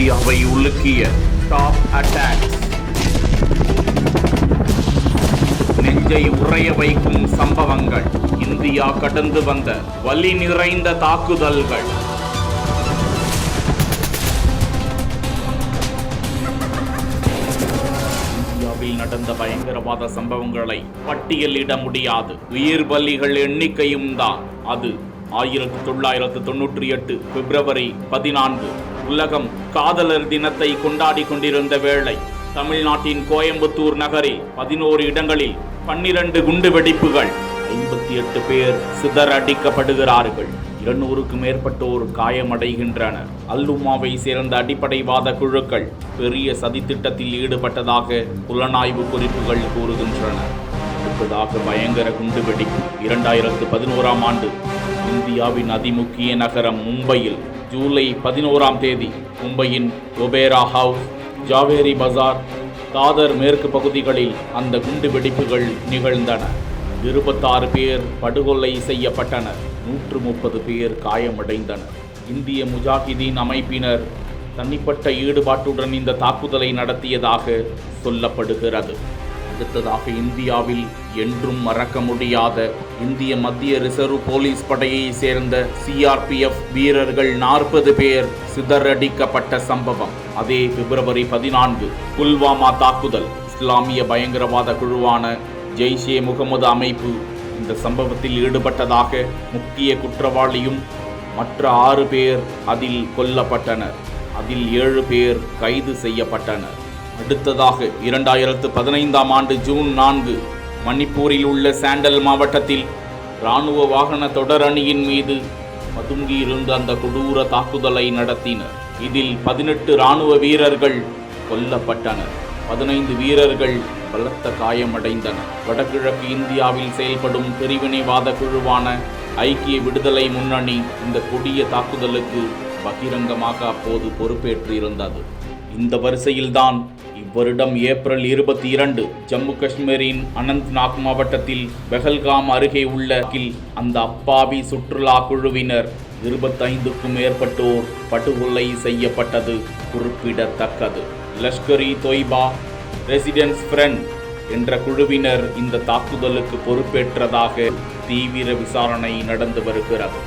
இந்தியாவை உலுக்கிய top attack, நெஞ்சை உறைய வைக்கும் சம்பவங்கள், இந்தியா கடந்து வந்த வலி நிறைந்த தாக்குதல்கள். இந்தியாவில் நடந்த பயங்கரவாத சம்பவங்களை பட்டியலிட முடியாது. உயிர் பலிகள் எண்ணிக்கையும் தான் அது. 1998 பிப்ரவரி 14 உலகம் காதலர் தினத்தை கொண்டாடி கொண்டிருந்த வேளை, தமிழ்நாட்டின் கோயம்புத்தூர் நகரில் 11 இடங்களில் 12 குண்டு வெடிப்புகள், 58 பேர் சிதறடிக்கப்படுகிறார்கள், 200க்கும் மேற்பட்டோர் காயமடைகின்றனர். அல்லுமாவை சேர்ந்த அடிப்படைவாத குழுக்கள் பெரிய சதித்திட்டத்தில் ஈடுபட்டதாக புலனாய்வு குறிப்புகள் கூறுகின்றன. அடுத்ததாக பயங்கர குண்டுவெடிப்பு. 2011ஆம் ஆண்டு இந்தியாவின் அதிமுக்கிய நகரம் மும்பையில் ஜூலை 11ஆம் தேதி மும்பையின் ஒபேரா ஹவுஸ், ஜாவேரி பஜார், தாதர் மேற்கு பகுதிகளில் அந்த குண்டு வெடிப்புகள் நிகழ்ந்தன. 26 பேர் படுகொலை செய்யப்பட்டனர், 130 பேர் காயமடைந்தனர். இந்திய முஜாஹிதீன் அமைப்பினர் தனிப்பட்ட ஈடுபாட்டுடன் இந்த தாக்குதலை நடத்தியதாக சொல்லப்படுகிறது. அடுத்ததாக இந்தியாவில் என்றும் மறக்க முடியாத இந்திய மத்திய ரிசர்வ் போலீஸ் படையை சேர்ந்த CRPF வீரர்கள் 40 பேர் சிதறடிக்கப்பட்ட சம்பவம். அதே பிப்ரவரி 14 புல்வாமா தாக்குதல். இஸ்லாமிய பயங்கரவாத குழுவான ஜெய்ஷே முகமது அமைப்பு இந்த சம்பவத்தில் ஈடுபட்டதாக முக்கிய குற்றவாளியும் மற்ற 6 பேர் அதில் கொல்லப்பட்டனர். அதில் 7 பேர் கைது செய்யப்பட்டனர். அடுத்ததாக 2015ஆம் ஆண்டு ஜூன் 4 மணிப்பூரில் உள்ள சாண்டல் மாவட்டத்தில் இராணுவ வாகன தொடரணியின் மீது பதுங்கியிருந்த அந்த கொடூர தாக்குதலை நடத்தினர். இதில் 18 இராணுவ வீரர்கள் கொல்லப்பட்டனர், 15 வீரர்கள் பலத்த காயமடைந்தனர். வடகிழக்கு இந்தியாவில் செயல்படும் பிரிவினைவாத குழுவான ஐக்கிய விடுதலை முன்னணி இந்த கொடிய தாக்குதலுக்கு பகிரங்கமாக அப்போது பொறுப்பேற்றிருந்தது. இந்த வரிசையில்தான் இவ்வருடம் ஏப்ரல் 22 ஜம்மு காஷ்மீரின் அனந்த்நாக் மாவட்டத்தில் பெஹல்காம் அருகே உள்ள அந்த அப்பாவி சுற்றுலா குழுவினர் 25க்கும் மேற்பட்டோர் படுகொலை செய்யப்பட்டது குறிப்பிடத்தக்கது. லஷ்கர்-இ தொய்பா ரெசிடென்ஸ் ஃப்ரண்ட் என்ற குழுவினர் இந்த தாக்குதலுக்கு பொறுப்பேற்றதாக தீவிர விசாரணை நடந்து வருகிறது.